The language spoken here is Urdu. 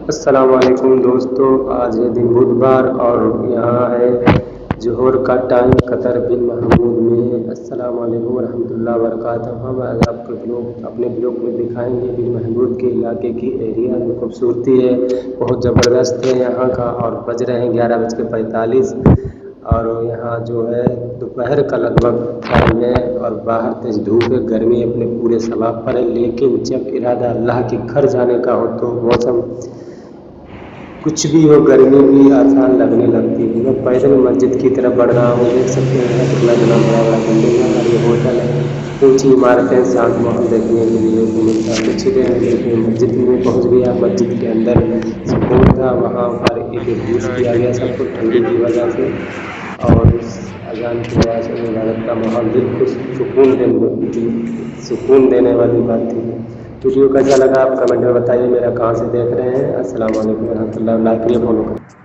السلام علیکم دوستو، آج ہے دن بدھوار اور یہاں ہے ظہر کا ٹائم قطر بن محمود میں۔ السلام علیکم ورحمۃ اللہ وبرکاتہ۔ ہم آج آپ کو اپنے بلاگ میں دکھائیں گے بن محمود کے علاقے کی ایریا جو خوبصورتی ہے بہت زبردست ہے یہاں کا، اور بج رہے ہیں 11:45 اور یہاں جو ہے دوپہر کا لگ بھگ ٹائم ہے اور باہر تیز دھوپ ہے، گرمی اپنے پورے سباب پر ہے، لیکن جب ارادہ اللہ کے گھر جانے کا ہو تو موسم کچھ بھی ہو، گرمی بھی آسان لگنے لگتی ہے۔ میں پیدل مسجد کی طرف بڑھ رہا ہوں، دیکھ سکتے ہیں کتنا بڑا بڑا بلڈنگ ہے اور یہ ہوٹل ہے، اونچی عمارتیں، شانت ماحول دیکھنے کے لیے ملتا ہے۔ کچھ دیر دیکھیں مسجد میں پہنچ گیا، مسجد کے اندر سکون تھا، وہاں پر ایک جوس دیا گیا سب کو ٹھنڈی کی وجہ سے، اور اس اذان کی وجہ سے عبادت کا ماحول دل کو سکون دینے والی بات تھی۔ ویڈیو کیسا لگا آپ کمنٹ میں بتائیے، میرا کہاں سے دیکھ رہے ہیں۔ السلام علیکم ورحمۃ اللہ، لائک کریے، فالو کریے۔